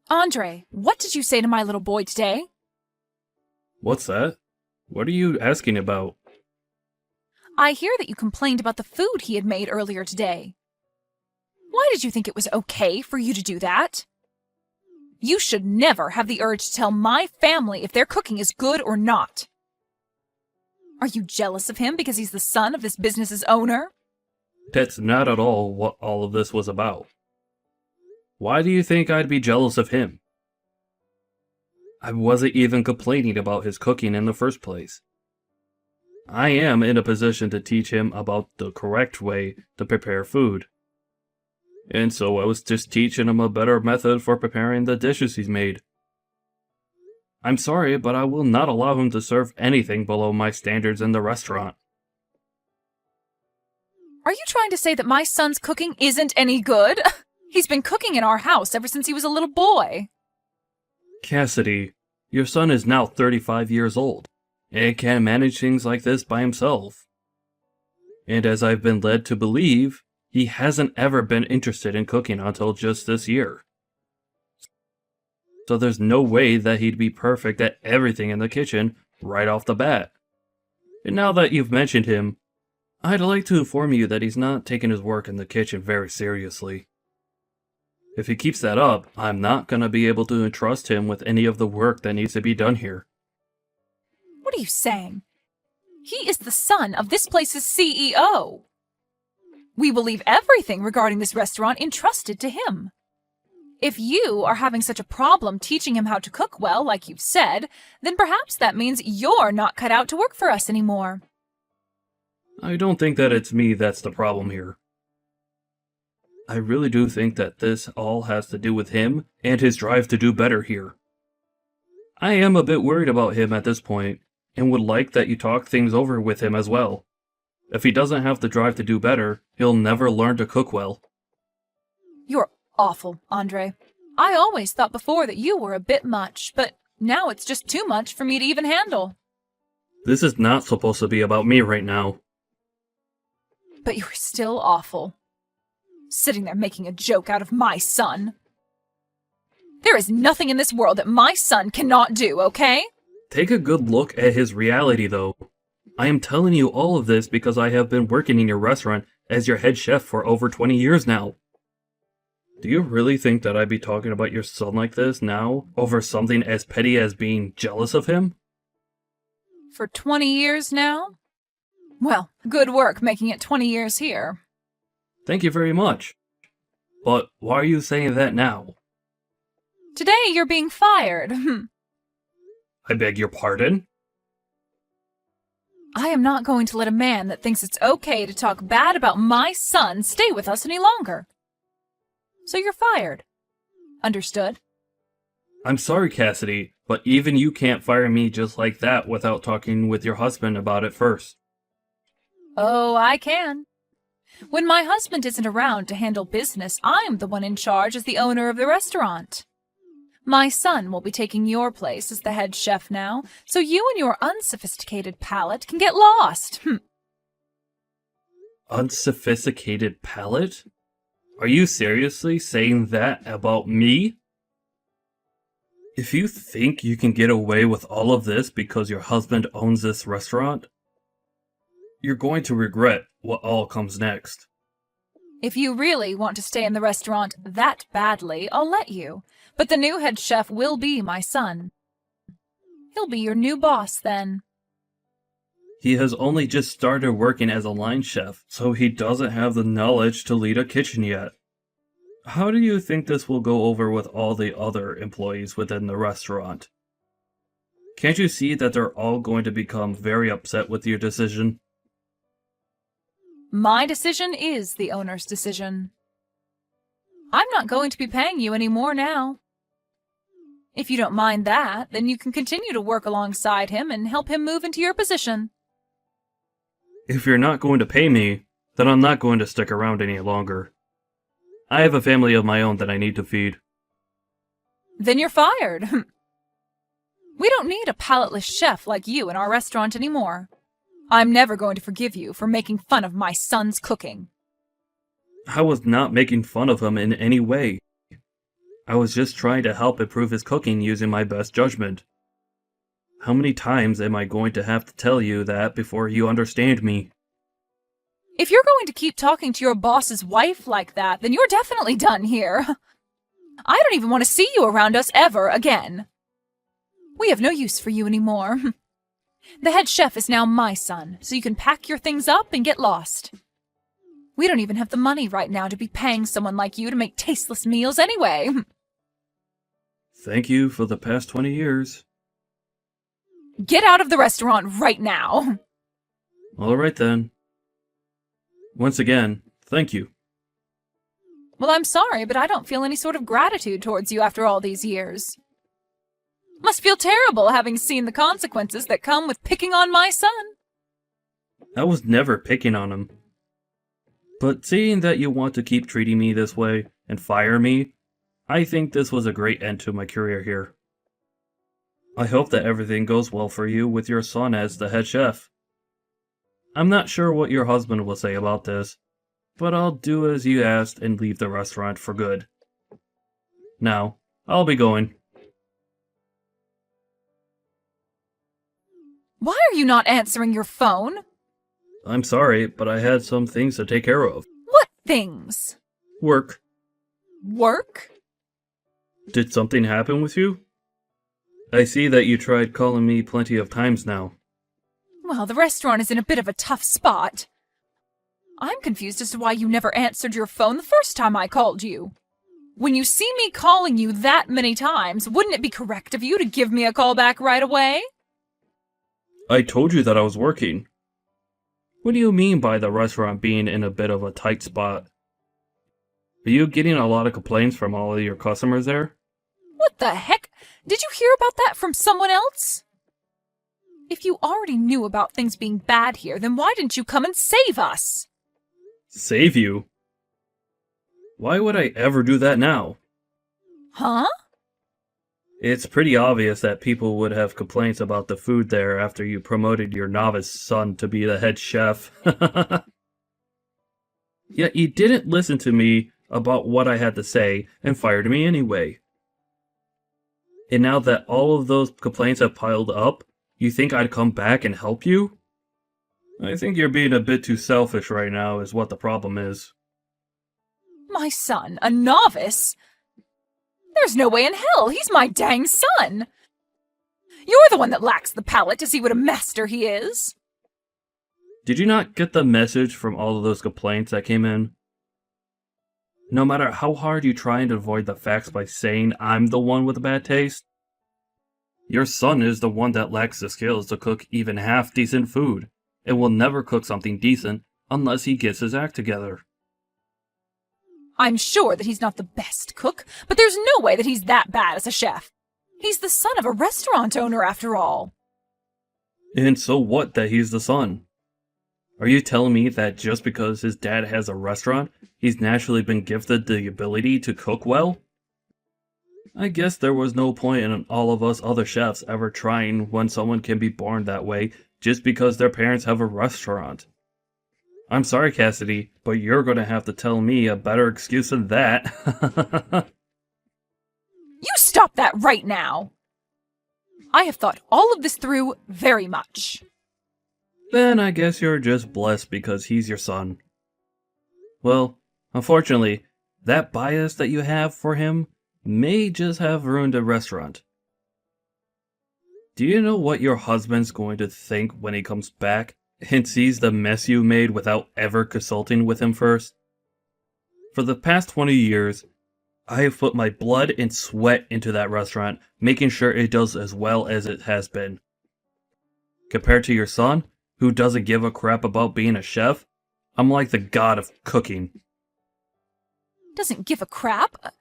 Andre, what did you say to my little boy today? What's that? What are you asking about? I hear that you complained about the food he had made earlier today. Why did you think it was okay for you to do that? You should never have the urge to tell my family if their cooking is good or not. Are you jealous of him because he's the son of this business's owner? That's not at all what all of this was about. Why do you think I'd be jealous of him? I wasn't even complaining about his cooking in the first place. I am in a position to teach him about the correct way to prepare food. And so I was just teaching him a better method for preparing the dishes he's made. I'm sorry, but I will not allow him to serve anything below my standards in the restaurant. Are you trying to say that my son's cooking isn't any good? He's been cooking in our house ever since he was a little boy. Cassidy, your son is now 35 years old, and can manage things like this by himself. And as I've been led to believe, he hasn't ever been interested in cooking until just this year. So there's no way that he'd be perfect at everything in the kitchen right off the bat. And now that you've mentioned him, I'd like to inform you that he's not taking his work in the kitchen very seriously. If he keeps that up, I'm not going to be able to entrust him with any of the work that needs to be done here. What are you saying? He is the son of this place's CEO. We will leave everything regarding this restaurant entrusted to him. If you are having such a problem teaching him how to cook well, like you've said, then perhaps that means you're not cut out to work for us anymore. I don't think that it's me that's the problem here. I really do think that this all has to do with him and his drive to do better here. I am a bit worried about him at this point, and would like that you talk things over with him as well. If he doesn't have the drive to do better, he'll never learn to cook well. You're awful, Andre. I always thought before that you were a bit much, but now it's just too much for me to even handle. This is not supposed to be about me right now. But you're still awful. Sitting there making a joke out of my son. There is nothing in this world that my son cannot do, okay? Take a good look at his reality, though. I am telling you all of this because I have been working in your restaurant as your head chef for over 20 years now. Do you really think that I'd be talking about your son like this now, over something as petty as being jealous of him? For 20 years now? Well, good work making it 20 years here. Thank you very much. But why are you saying that now? Today you're being fired. I beg your pardon? I am not going to let a man that thinks it's okay to talk bad about my son stay with us any longer. So you're fired. Understood? I'm sorry, Cassidy, but even you can't fire me just like that without talking with your husband about it first. Oh, I can. When my husband isn't around to handle business, I'm the one in charge as the owner of the restaurant. My son will be taking your place as the head chef now, so you and your unsophisticated palate can get lost. Unsophisticated palate? Are you seriously saying that about me? If you think you can get away with all of this because your husband owns this restaurant, you're going to regret what all comes next. If you really want to stay in the restaurant that badly, I'll let you. But the new head chef will be my son. He'll be your new boss then. He has only just started working as a line chef, so he doesn't have the knowledge to lead a kitchen yet. How do you think this will go over with all the other employees within the restaurant? Can't you see that they're all going to become very upset with your decision? My decision is the owner's decision. I'm not going to be paying you any more now. If you don't mind that, then you can continue to work alongside him and help him move into your position. If you're not going to pay me, then I'm not going to stick around any longer. I have a family of my own that I need to feed. Then you're fired. We don't need a palateless chef like you in our restaurant anymore. I'm never going to forgive you for making fun of my son's cooking. I was not making fun of him in any way. I was just trying to help improve his cooking using my best judgment. How many times am I going to have to tell you that before you understand me? If you're going to keep talking to your boss's wife like that, then you're definitely done here. I don't even want to see you around us ever again. We have no use for you anymore. The head chef is now my son, so you can pack your things up and get lost. We don't even have the money right now to be paying someone like you to make tasteless meals anyway. Thank you for the past 20 years. Get out of the restaurant right now. All right then. Once again, thank you. Well, I'm sorry, but I don't feel any sort of gratitude towards you after all these years. Must feel terrible having seen the consequences that come with picking on my son. I was never picking on him. But seeing that you want to keep treating me this way and fire me, I think this was a great end to my career here. I hope that everything goes well for you with your son as the head chef. I'm not sure what your husband will say about this, but I'll do as you asked and leave the restaurant for good. Now, I'll be going. Why are you not answering your phone? I'm sorry, but I had some things to take care of. What things? Work. Work? Did something happen with you? I see that you tried calling me plenty of times now. Well, the restaurant is in a bit of a tough spot. I'm confused as to why you never answered your phone the first time I called you. When you see me calling you that many times, wouldn't it be correct of you to give me a call back right away? I told you that I was working. What do you mean by the restaurant being in a bit of a tight spot? Are you getting a lot of complaints from all of your customers there? What the heck? Did you hear about that from someone else? If you already knew about things being bad here, then why didn't you come and save us? Save you? Why would I ever do that now? Huh? It's pretty obvious that people would have complaints about the food there after you promoted your novice son to be the head chef. Yet you didn't listen to me about what I had to say and fired me anyway. And now that all of those complaints have piled up, you think I'd come back and help you? I think you're being a bit too selfish right now is what the problem is. My son, a novice? There's no way in hell, he's my dang son! You're the one that lacks the palate to see what a master he is! Did you not get the message from all of those complaints that came in? No matter how hard you try and avoid the facts by saying I'm the one with a bad taste, your son is the one that lacks the skills to cook even half-decent food, and will never cook something decent unless he gets his act together. I'm sure that he's not the best cook, but there's no way that he's that bad as a chef. He's the son of a restaurant owner, after all. And so what that he's the son? Are you telling me that just because his dad has a restaurant, he's naturally been gifted the ability to cook well? I guess there was no point in all of us other chefs ever trying when someone can be born that way just because their parents have a restaurant. I'm sorry, Cassidy, but you're going to have to tell me a better excuse than that. You stop that right now! I have thought all of this through very much. Then I guess you're just blessed because he's your son. Well, unfortunately, that bias that you have for him may just have ruined a restaurant. Do you know what your husband's going to think when he comes back and sees the mess you made without ever consulting with him first? For the past 20 years, I have put my blood and sweat into that restaurant, making sure it does as well as it has been. Compared to your son, who doesn't give a crap about being a chef, I'm like the god of cooking. Doesn't give a crap?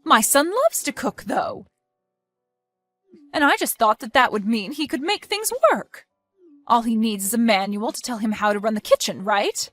My son loves to cook, though. And I just thought that that would mean he could make things work. All he needs is a manual to tell him how to run the kitchen, right?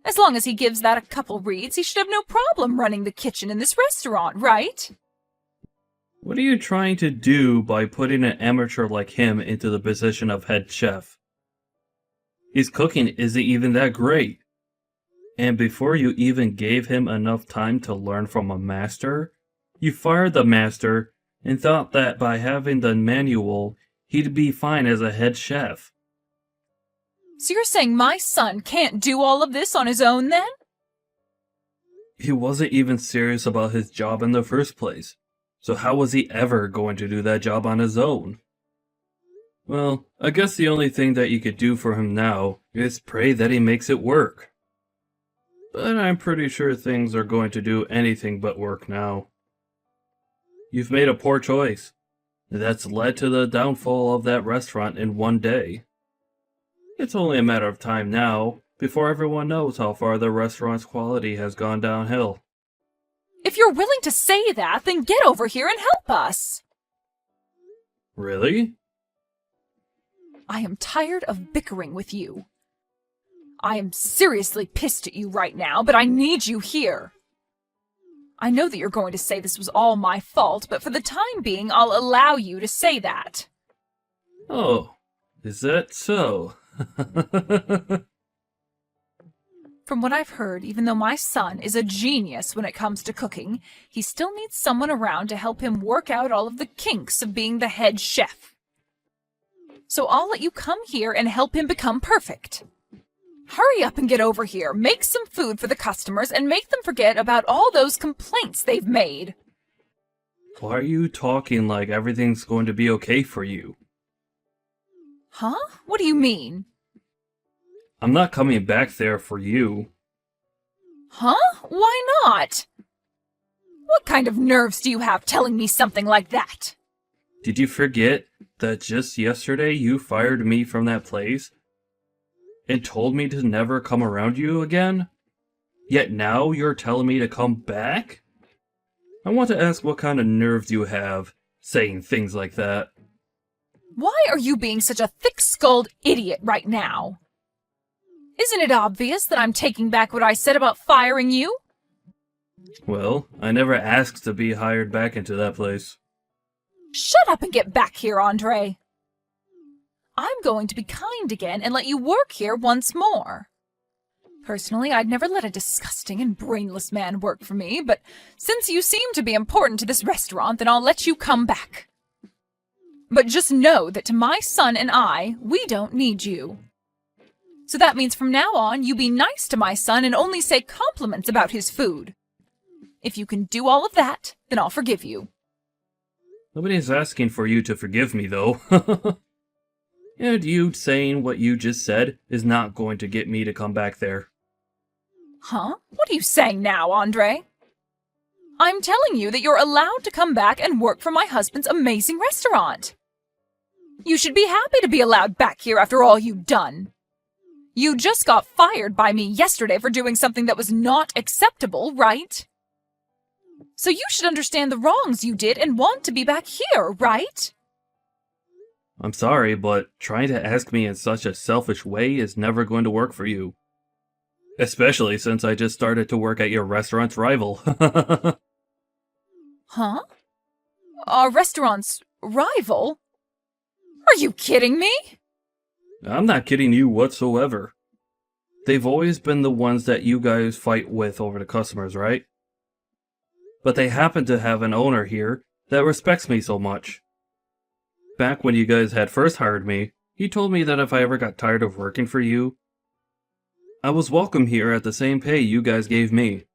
As long as he gives that a couple reads, he should have no problem running the kitchen in this restaurant, right? What are you trying to do by putting an amateur like him into the position of head chef? His cooking isn't even that great. And before you even gave him enough time to learn from a master, You fired the master and thought that by having the manual, he'd be fine as a head chef. So you're saying my son can't do all of this on his own then? He wasn't even serious about his job in the first place, so how was he ever going to do that job on his own? Well, I guess the only thing that you could do for him now is pray that he makes it work. But I'm pretty sure things are going to do anything but work now. You've made a poor choice. That's led to the downfall of that restaurant in one day. It's only a matter of time now before everyone knows how far the restaurant's quality has gone downhill. If you're willing to say that, then get over here and help us. Really? I am tired of bickering with you. I am seriously pissed at you right now, but I need you here. I know that you're going to say this was all my fault, but for the time being, I'll allow you to say that. Oh, is that so? From what I've heard, even though my son is a genius when it comes to cooking, he still needs someone around to help him work out all of the kinks of being the head chef. So I'll let you come here and help him become perfect. Hurry up and get over here, make some food for the customers, and make them forget about all those complaints they've made. Why are you talking like everything's going to be okay for you? Huh? What do you mean? I'm not coming back there for you. Huh? Why not? What kind of nerves do you have telling me something like that? Did you forget that just yesterday you fired me from that place and told me to never come around you again? Yet now you're telling me to come back? I want to ask what kind of nerves you have saying things like that. Why are you being such a thick-skulled idiot right now? Isn't it obvious that I'm taking back what I said about firing you? Well, I never asked to be hired back into that place. Shut up and get back here, Andre. I'm going to be kind again and let you work here once more. Personally, I'd never let a disgusting and brainless man work for me, but since you seem to be important to this restaurant, then I'll let you come back. But just know that to my son and I, we don't need you. So that means from now on, you be nice to my son and only say compliments about his food. If you can do all of that, then I'll forgive you. Nobody's asking for you to forgive me, though. And you saying what you just said is not going to get me to come back there. Huh? What are you saying now, Andre? I'm telling you that you're allowed to come back and work for my husband's amazing restaurant. You should be happy to be allowed back here after all you've done. You just got fired by me yesterday for doing something that was not acceptable, right? So you should understand the wrongs you did and want to be back here, right? I'm sorry, but trying to ask me in such a selfish way is never going to work for you. Especially since I just started to work at your restaurant's rival. Huh? Our restaurant's rival? Are you kidding me? I'm not kidding you whatsoever. They've always been the ones that you guys fight with over the customers, right? But they happen to have an owner here that respects me so much. Back when you guys had first hired me, he told me that if I ever got tired of working for you, I was welcome here at the same pay you guys gave me.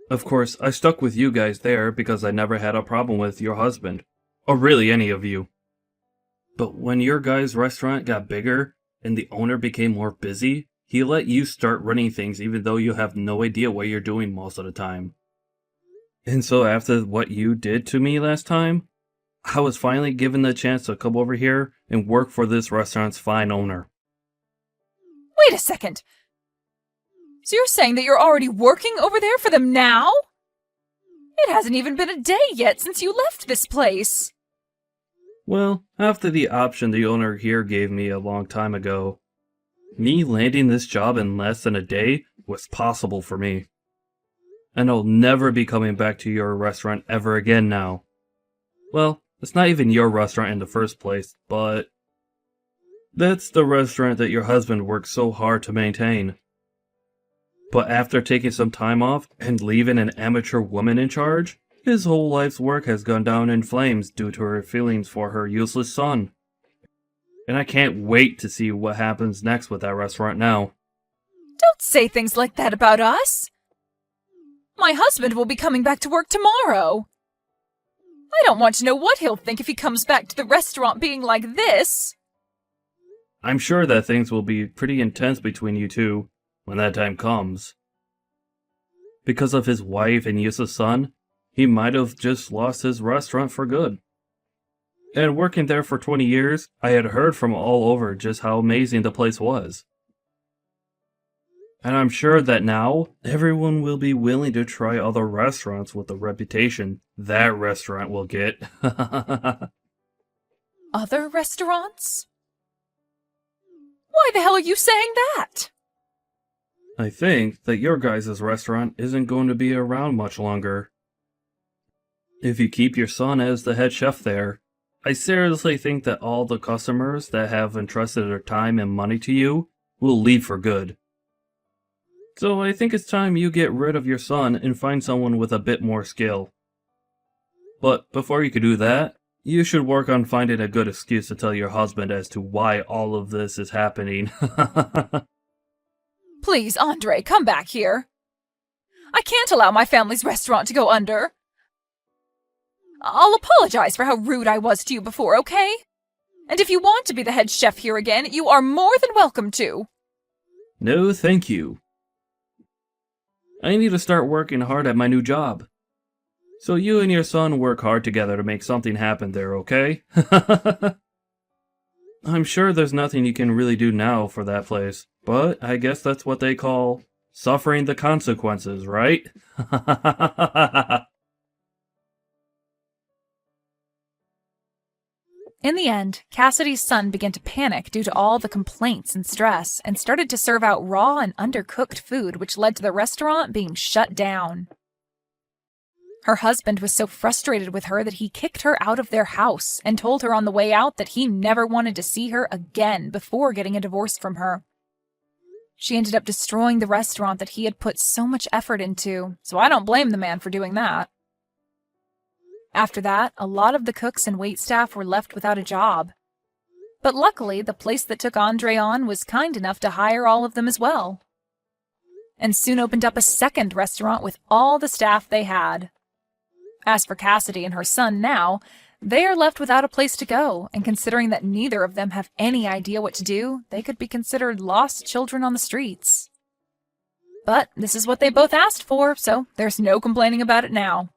Of course, I stuck with you guys there because I never had a problem with your husband, or really any of you. But when your guys' restaurant got bigger and the owner became more busy, he let you start running things even though you have no idea what you're doing most of the time. And so after what you did to me last time, I was finally given the chance to come over here and work for this restaurant's fine owner. Wait a second. So you're saying that you're already working over there for them now? It hasn't even been a day yet since you left this place. Well, after the option the owner here gave me a long time ago, me landing this job in less than a day was possible for me. And I'll never be coming back to your restaurant ever again now. Well, it's not even your restaurant in the first place, but that's the restaurant that your husband worked so hard to maintain. But after taking some time off and leaving an amateur woman in charge, His whole life's work has gone down in flames due to her feelings for her useless son. And I can't wait to see what happens next with that restaurant now. Don't say things like that about us. My husband will be coming back to work tomorrow. I don't want to know what he'll think if he comes back to the restaurant being like this. I'm sure that things will be pretty intense between you two when that time comes. Because of his wife and useless son, he might have just lost his restaurant for good. And working there for 20 years, I had heard from all over just how amazing the place was. And I'm sure that now, everyone will be willing to try other restaurants with the reputation that restaurant will get. Other restaurants? Why the hell are you saying that? I think that your guys' restaurant isn't going to be around much longer. If you keep your son as the head chef there, I seriously think that all the customers that have entrusted their time and money to you will leave for good. So I think it's time you get rid of your son and find someone with a bit more skill. But before you can do that, you should work on finding a good excuse to tell your husband as to why all of this is happening. Please, Andre, come back here. I can't allow my family's restaurant to go under. I'll apologize for how rude I was to you before, okay? And if you want to be the head chef here again, you are more than welcome to. No, thank you. I need to start working hard at my new job. So you and your son work hard together to make something happen there, okay? I'm sure there's nothing you can really do now for that place, but I guess that's what they call suffering the consequences, right? In the end, Cassidy's son began to panic due to all the complaints and stress and started to serve out raw and undercooked food, which led to the restaurant being shut down. Her husband was so frustrated with her that he kicked her out of their house and told her on the way out that he never wanted to see her again before getting a divorce from her. She ended up destroying the restaurant that he had put so much effort into, so I don't blame the man for doing that. After that, a lot of the cooks and waitstaff were left without a job. But luckily, the place that took Andre on was kind enough to hire all of them as well, and soon opened up a second restaurant with all the staff they had. As for Cassidy and her son now, they are left without a place to go, and considering that neither of them have any idea what to do, they could be considered lost children on the streets. But this is what they both asked for, so there's no complaining about it now.